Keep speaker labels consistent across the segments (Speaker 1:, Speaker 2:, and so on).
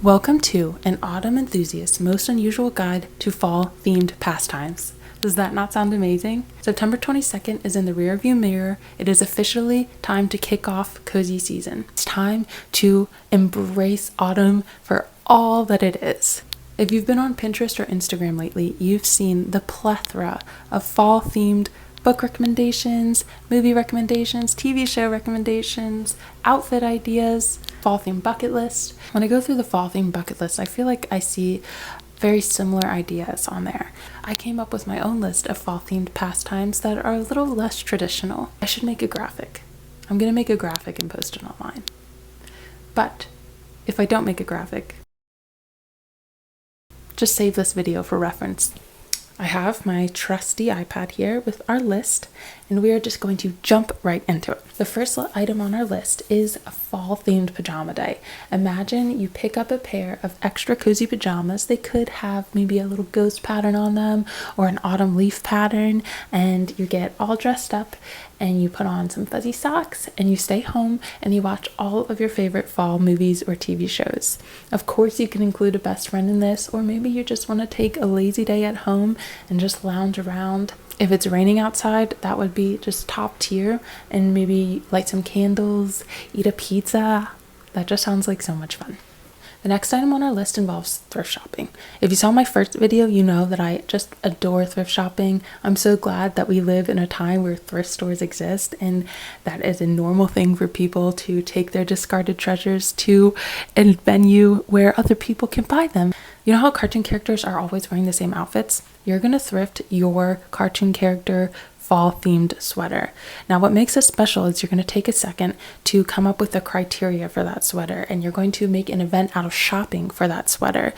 Speaker 1: Welcome to An Autumn Enthusiast's Most Unusual Guide to Fall-Themed Pastimes. Does that not sound amazing? September 22nd is in the rearview mirror. It is officially time to kick off cozy season. It's time to embrace autumn for all that it is. If you've been on Pinterest or Instagram lately, you've seen the plethora of fall-themed book recommendations, movie recommendations, TV show recommendations, outfit ideas, fall theme bucket list. When I go through the fall theme bucket list, I feel like I see very similar ideas on there. I came up with my own list of fall themed pastimes that are a little less traditional. I should make a graphic. I'm gonna make a graphic and post it online. But if I don't make a graphic, just save this video for reference. I have my trusty iPad here with our list, and we are just going to jump right into it. The first item on our list is a fall-themed pajama day. Imagine you pick up a pair of extra cozy pajamas. They could have maybe a little ghost pattern on them or an autumn leaf pattern, and you get all dressed up and you put on some fuzzy socks and you stay home and you watch all of your favorite fall movies or TV shows. Of course, you can include a best friend in this, or maybe you just want to take a lazy day at home and just lounge around. If it's raining outside, that would be just top tier, and maybe light some candles, eat a pizza. That just sounds like so much fun. The next item on our list involves thrift shopping. If you saw my first video, you know that I just adore thrift shopping. I'm so glad that we live in a time where thrift stores exist, and that is a normal thing for people to take their discarded treasures to a venue where other people can buy them. You know how cartoon characters are always wearing the same outfits? You're gonna thrift your cartoon character fall themed sweater. Now, what makes this special is you're going to take a second to come up with the criteria for that sweater, and you're going to make an event out of shopping for that sweater.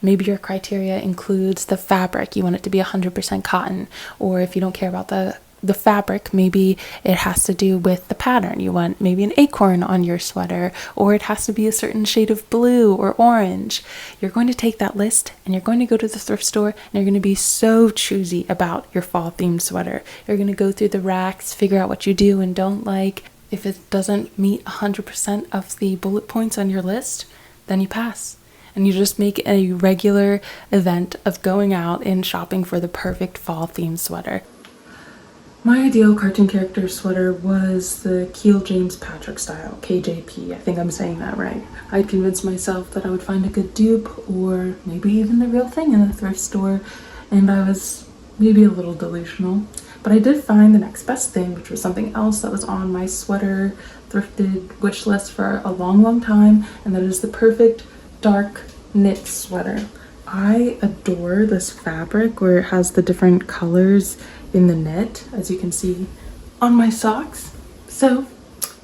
Speaker 1: Maybe your criteria includes the fabric. You want it to be 100% cotton, or if you don't care about the fabric, maybe it has to do with the pattern. You want maybe an acorn on your sweater, or it has to be a certain shade of blue or orange. You're going to take that list and you're going to go to the thrift store, and you're going to be so choosy about your fall themed sweater. You're going to go through the racks, figure out what you do and don't like. If it doesn't meet 100% of the bullet points on your list, then you pass. And you just make a regular event of going out and shopping for the perfect fall themed sweater. My ideal cartoon character sweater was the Keel James Patrick style, KJP. I think I'm saying that right. I'd convinced myself that I would find a good dupe, or maybe even the real thing in the thrift store, and I was maybe a little delusional. But I did find the next best thing, which was something else that was on my sweater thrifted wish list for a long time, and that is the perfect dark knit sweater. I adore this fabric where it has the different colors in the knit, as you can see on my socks. So,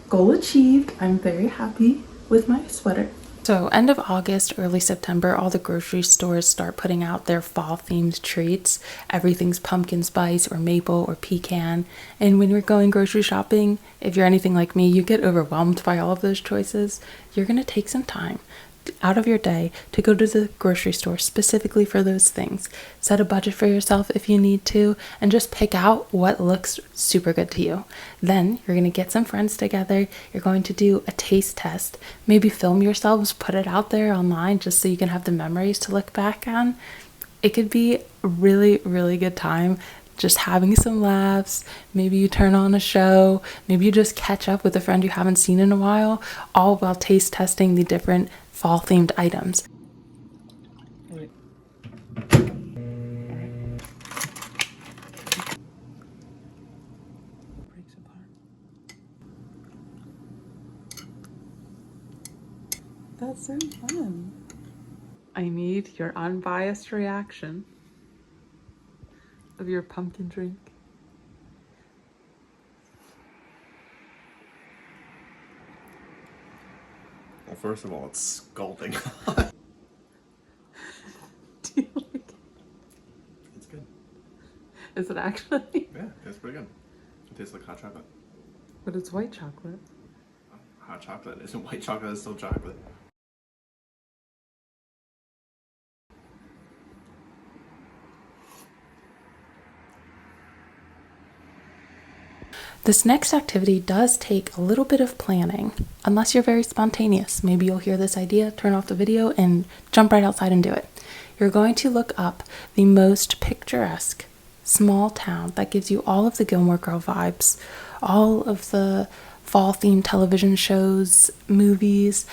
Speaker 1: goal achieved. I'm very happy with my sweater. So end of August, early September, all the grocery stores start putting out their fall themed treats. Everything's pumpkin spice or maple or pecan. And when you're going grocery shopping, if you're anything like me, you get overwhelmed by all of those choices. You're gonna take some time out of your day to go to the grocery store specifically for those things. Set a budget for yourself if you need to, and just pick out what looks super good to you. Then you're going to get some friends together. You're going to do a taste test. Maybe film yourselves, put it out there online just so you can have the memories to look back on. It could be a really, really good time. Just having some laughs. Maybe you turn on a show. Maybe you just catch up with a friend you haven't seen in a while, all while taste testing the different fall themed items. That's so fun. I need your unbiased reaction of your pumpkin drink.
Speaker 2: Well, first of all, it's scalding.
Speaker 1: Do you like it?
Speaker 2: It's good.
Speaker 1: Is it actually?
Speaker 2: Yeah, it tastes pretty good. It tastes like hot chocolate.
Speaker 1: But it's white chocolate.
Speaker 2: Hot chocolate isn't white chocolate, it's still chocolate.
Speaker 1: This next activity does take a little bit of planning, unless you're very spontaneous. Maybe you'll hear this idea, turn off the video, and jump right outside and do it. You're going to look up the most picturesque small town that gives you all of the Gilmore Girl vibes, all of the fall themed television shows, movies,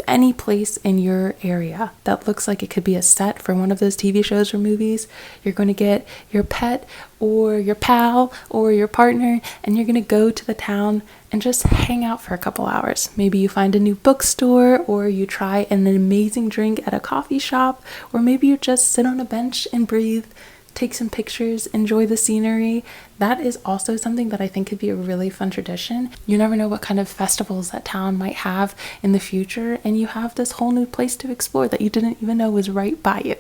Speaker 1: any place in your area that looks like it could be a set for one of those TV shows or movies. You're going to get your pet or your pal or your partner, and you're going to go to the town and just hang out for a couple hours. Maybe you find a new bookstore, or you try an amazing drink at a coffee shop, or maybe you just sit on a bench and breathe, take some pictures, enjoy the scenery. That is also something that I think could be a really fun tradition. You never know what kind of festivals that town might have in the future, and you have this whole new place to explore that you didn't even know was right by you.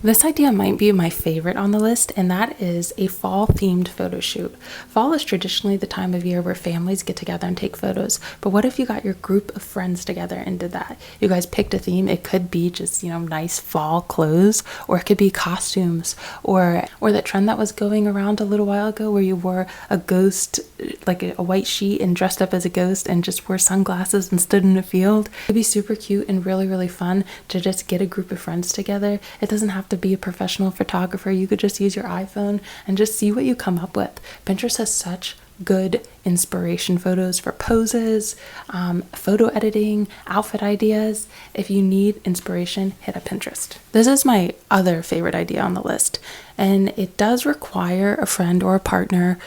Speaker 1: This idea might be my favorite on the list, and that is a fall themed photo shoot. Fall is traditionally the time of year where families get together and take photos, but what if you got your group of friends together and did that? You guys picked a theme. It could be just, nice fall clothes, or it could be costumes, or that trend that was going around a little while ago where you wore a ghost, like a white sheet, and dressed up as a ghost and just wore sunglasses and stood in a field. It'd be super cute and really, really fun to just get a group of friends together. It doesn't have to be a professional photographer. You could just use your iPhone and just see what you come up with. Pinterest has such good inspiration photos for poses, photo editing, outfit ideas. If you need inspiration, hit up Pinterest. This is my other favorite idea on the list, and it does require a friend or a partner.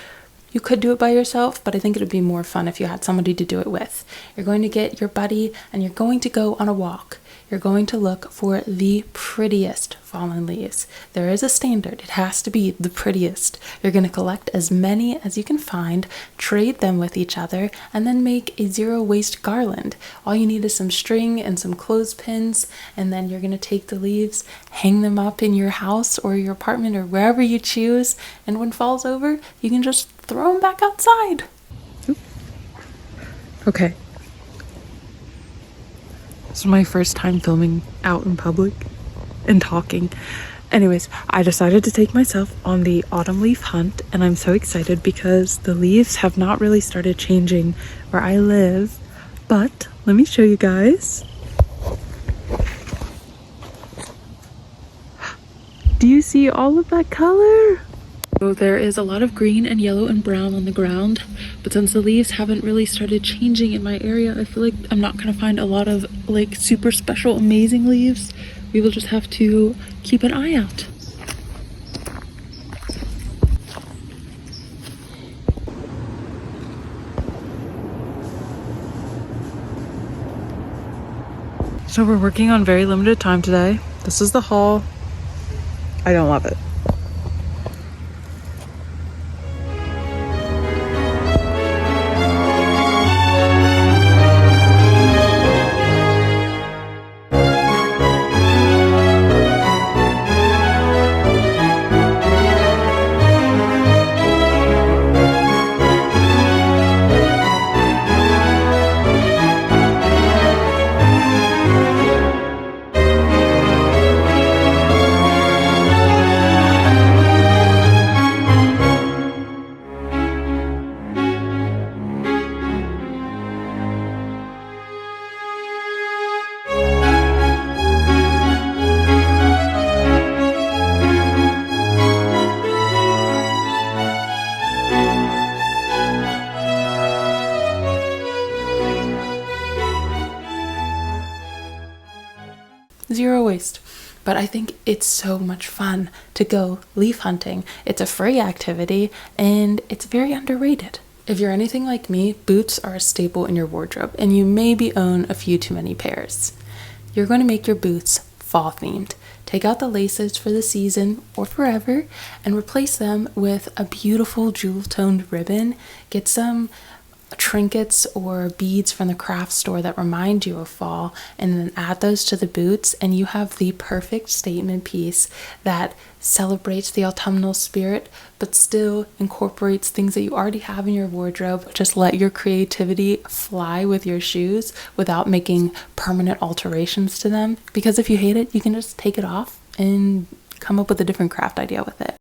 Speaker 1: You could do it by yourself, but I think it would be more fun if you had somebody to do it with. You're going to get your buddy and you're going to go on a walk. You're going to look for the prettiest fallen leaves. There is a standard. It has to be the prettiest. You're going to collect as many as you can find, trade them with each other, and then make a zero waste garland. All you need is some string and some clothespins, and then you're going to take the leaves, hang them up in your house or your apartment or wherever you choose, and when fall's over, you can just throw them back outside. Okay. This is my first time filming out in public and talking. Anyways, I decided to take myself on the autumn leaf hunt, and I'm so excited because the leaves have not really started changing where I live. But let me show you guys. Do you see all of that color? So there is a lot of green and yellow and brown on the ground, but since the leaves haven't really started changing in my area, I feel like I'm not going to find a lot of super special amazing leaves. We will just have to keep an eye out. So we're working on very limited time today. This is the haul. I don't love it. Zero waste. But I think it's so much fun to go leaf hunting. It's a free activity and it's very underrated. If you're anything like me, boots are a staple in your wardrobe and you maybe own a few too many pairs. You're going to make your boots fall themed. Take out the laces for the season or forever and replace them with a beautiful jewel-toned ribbon. Get some trinkets or beads from the craft store that remind you of fall, and then add those to the boots, and you have the perfect statement piece that celebrates the autumnal spirit but still incorporates things that you already have in your wardrobe. Just let your creativity fly with your shoes without making permanent alterations to them, because if you hate it, you can just take it off and come up with a different craft idea with it.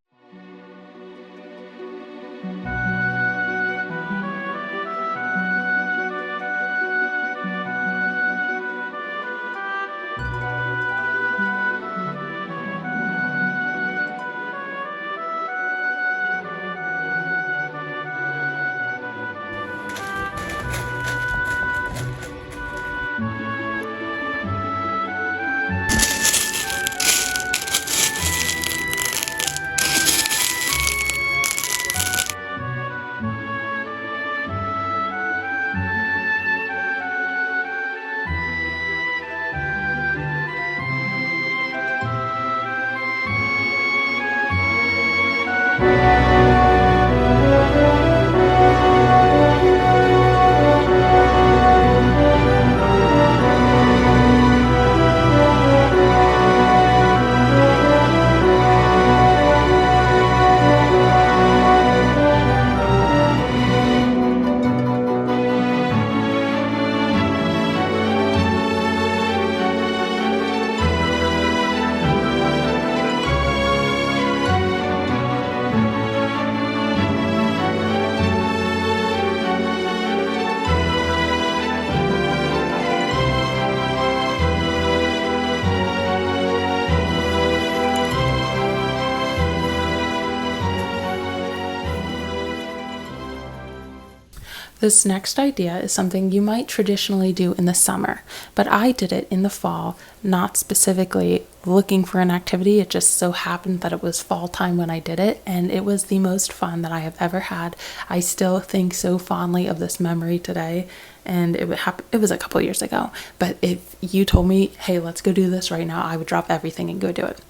Speaker 1: This next idea is something you might traditionally do in the summer, but I did it in the fall, not specifically looking for an activity. It just so happened that it was fall time when I did it, and it was the most fun that I have ever had. I still think so fondly of this memory today, and it was a couple years ago. But if you told me, hey, let's go do this right now, I would drop everything and go do it.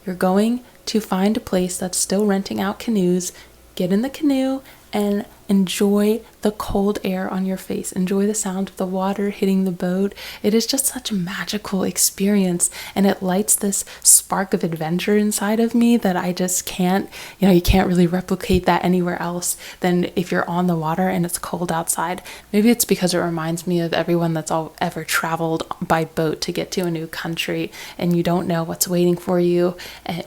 Speaker 1: You're going to find a place that's still renting out canoes, get in the canoe, and enjoy the cold air on your face. Enjoy the sound of the water hitting the boat. It is just such a magical experience, and it lights this spark of adventure inside of me that I just can't, you can't really replicate that anywhere else than if you're on the water and it's cold outside. Maybe it's because it reminds me of everyone that's all ever traveled by boat to get to a new country, and you don't know what's waiting for you,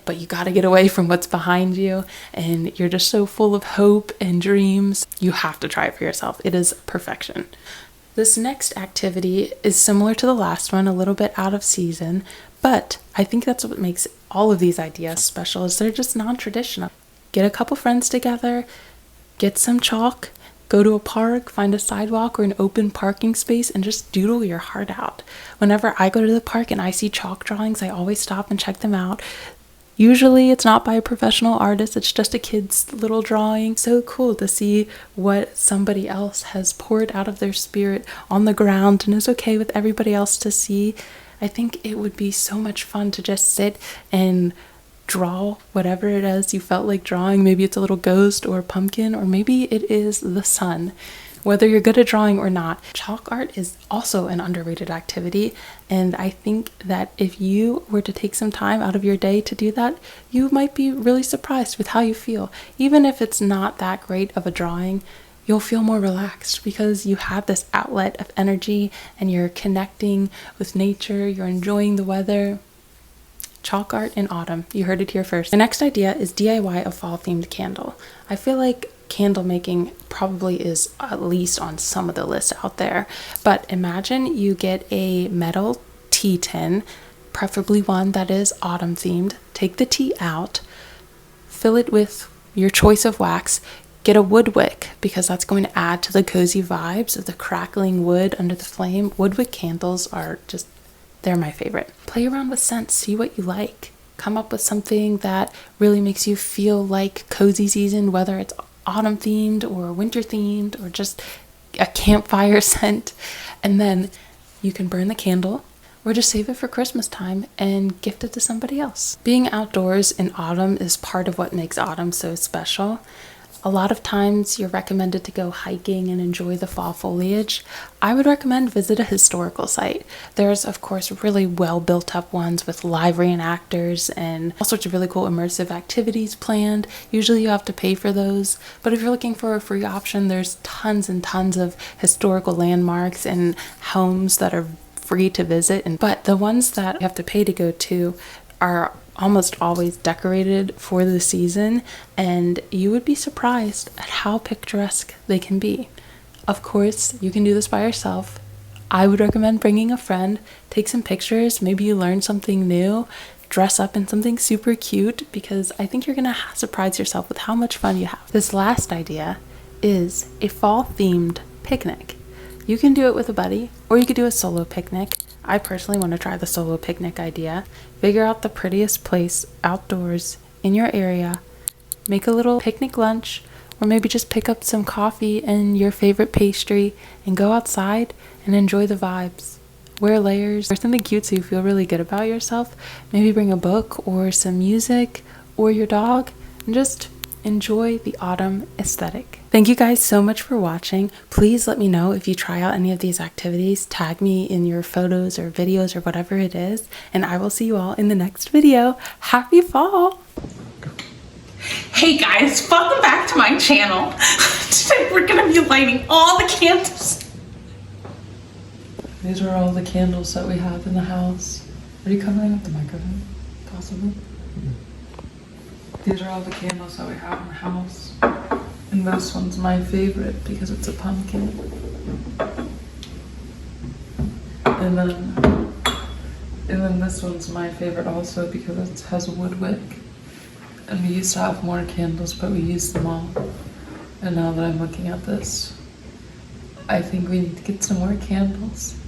Speaker 1: but you got to get away from what's behind you, and you're just so full of hope and dreams. You have to try it for yourself. It is perfection. This next activity is similar to the last one, a little bit out of season, but I think that's what makes all of these ideas special, is they're just non-traditional. Get a couple friends together, get some chalk, go to a park, find a sidewalk or an open parking space, and just doodle your heart out. Whenever I go to the park and I see chalk drawings, I always stop and check them out. Usually it's not by a professional artist, it's just a kid's little drawing. So cool to see what somebody else has poured out of their spirit on the ground and is okay with everybody else to see. I think it would be so much fun to just sit and draw whatever it is you felt like drawing. Maybe it's a little ghost or a pumpkin, or maybe it is the sun. Whether you're good at drawing or not, chalk art is also an underrated activity, and I think that if you were to take some time out of your day to do that, you might be really surprised with how you feel. Even if it's not that great of a drawing, you'll feel more relaxed because you have this outlet of energy and you're connecting with nature, you're enjoying the weather. Chalk art in autumn. You heard it here first. The next idea is DIY a fall themed candle. I feel like candle making probably is at least on some of the lists out there, but imagine you get a metal tea tin, preferably one that is autumn themed. Take the tea out, fill it with your choice of wax, get a wood wick because that's going to add to the cozy vibes of the crackling wood under the flame. Wood wick candles are just, they're my favorite. Play around with scents, see what you like. Come up with something that really makes you feel like cozy season, whether it's autumn themed or winter themed or just a campfire scent. And then you can burn the candle or just save it for Christmas time and gift it to somebody else. Being outdoors in autumn is part of what makes autumn so special. A lot of times you're recommended to go hiking and enjoy the fall foliage. I would recommend visit a historical site. There's of course really well built up ones with live reenactors and all sorts of really cool immersive activities planned. Usually you have to pay for those, but if you're looking for a free option, there's tons and tons of historical landmarks and homes that are free to visit. But the ones that you have to pay to go to are almost always decorated for the season, and you would be surprised at how picturesque they can be. Of course, you can do this by yourself. I would recommend bringing a friend, take some pictures, maybe you learn something new, dress up in something super cute, because I think you're gonna surprise yourself with how much fun you have. This last idea is a fall themed picnic. You can do it with a buddy, or you could do a solo picnic. I personally want to try the solo picnic idea. Figure out the prettiest place outdoors in your area, make a little picnic lunch, or maybe just pick up some coffee and your favorite pastry and go outside and enjoy the vibes. Wear layers or something cute so you feel really good about yourself. Maybe bring a book or some music or your dog and just enjoy the autumn aesthetic. Thank you guys so much for watching. Please let me know if you try out any of these activities. Tag me in your photos or videos or whatever it is, and I will see you all in the next video. Happy fall!
Speaker 3: Hey guys, welcome back to my channel. Today we're gonna be lighting all the candles.
Speaker 1: These are all the candles that we have in the house. Are you covering up the microphone? Possibly. These are all the candles that we have in the house. And this one's my favorite because it's a pumpkin. And then this one's my favorite also because it has a wood wick. And we used to have more candles, but we used them all. And now that I'm looking at this,
Speaker 3: I think we need to get some more candles.